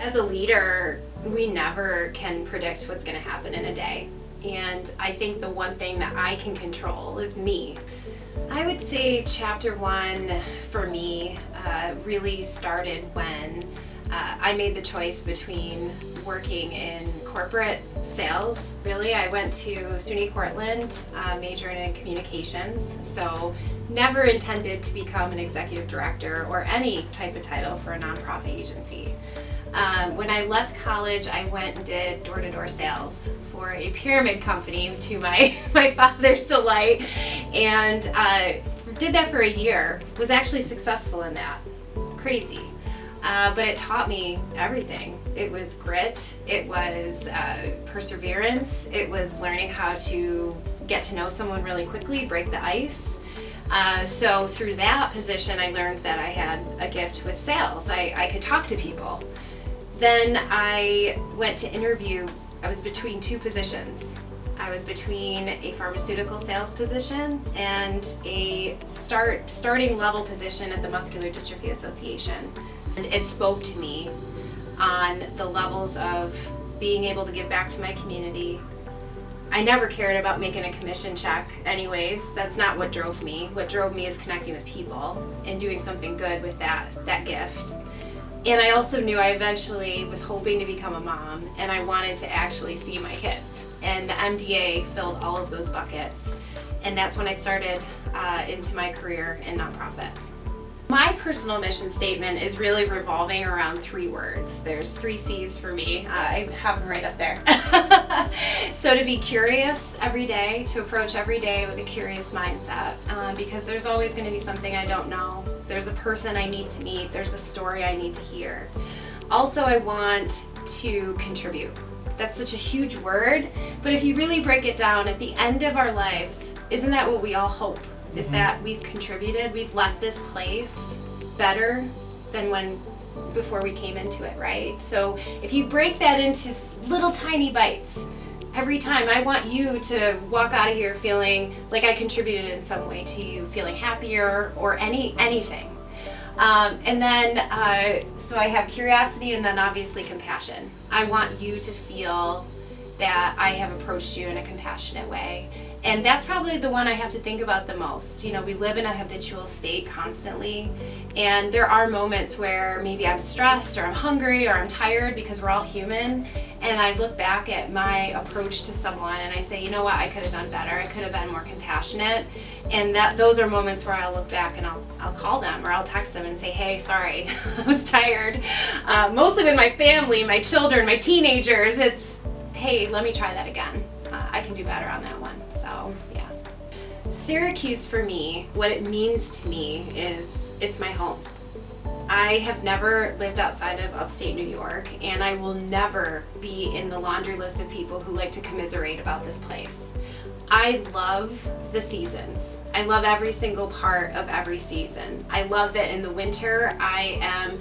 As a leader, we never can predict what's going to happen in a day. And I think the one thing that I can control is me. I would say chapter 1 for me really started when I made the choice between working in corporate sales. Really, I went to SUNY Portland, majoring in communications, so never intended to become an executive director or any type of title for a nonprofit agency. When I left college, I went and did door-to-door sales for a pyramid company to my father's delight, and did that for a year. Was actually successful in that. Crazy. But it taught me everything. It was grit, it was perseverance, it was learning how to get to know someone really quickly, break the ice. So through that position, I learned that I had a gift with sales. I could talk to people. Then I went to interview. I was between 2 positions. I was between a pharmaceutical sales position and a starting level position at the Muscular Dystrophy Association. And it spoke to me on the levels of being able to give back to my community. I never cared about making a commission check anyways. That's not what drove me. What drove me is connecting with people and doing something good with that gift. And I also knew I eventually was hoping to become a mom, and I wanted to actually see my kids. And the MDA filled all of those buckets. And that's when I started into my career in nonprofit. My personal mission statement is really revolving around 3 words. There's 3 C's for me. I have them right up there. So to be curious every day, to approach every day with a curious mindset, because there's always going to be something I don't know. There's a person I need to meet. There's a story I need to hear. Also, I want to contribute. That's such a huge word, but if you really break it down, at the end of our lives, isn't that what we all hope? Is that we've contributed, we've left this place better than before we came into it, right? So if you break that into little tiny bites, every time I want you to walk out of here feeling like I contributed in some way to you, feeling happier or anything. And then, so I have curiosity and then obviously compassion. I want you to feel that I have approached you in a compassionate way. And that's probably the one I have to think about the most. You know, we live in a habitual state constantly, and there are moments where maybe I'm stressed or I'm hungry or I'm tired, because we're all human, and I look back at my approach to someone and I say, you know what, I could have done better, I could have been more compassionate. And those are moments where I'll look back and I'll call them or I'll text them and say, hey, sorry, I was tired. Mostly with my family, my children, my teenagers, it's, hey, let me try that again. I can do better on that one. So, yeah. Syracuse for me, what it means to me is it's my home. I have never lived outside of upstate New York, and I will never be in the laundry list of people who like to commiserate about this place. I love the seasons. I love every single part of every season. I love that in the winter I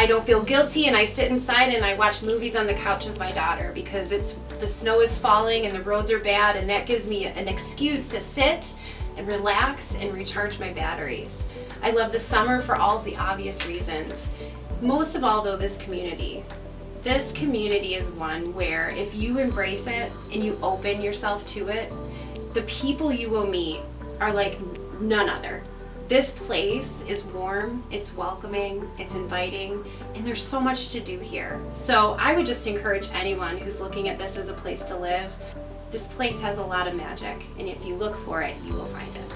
don't feel guilty and I sit inside and I watch movies on the couch with my daughter because the snow is falling and the roads are bad, and that gives me an excuse to sit and relax and recharge my batteries. I love the summer for all of the obvious reasons. Most of all though, this community. This community is one where if you embrace it and you open yourself to it, the people you will meet are like none other. This place is warm, it's welcoming, it's inviting, and there's so much to do here. So I would just encourage anyone who's looking at this as a place to live. This place has a lot of magic, and if you look for it, you will find it.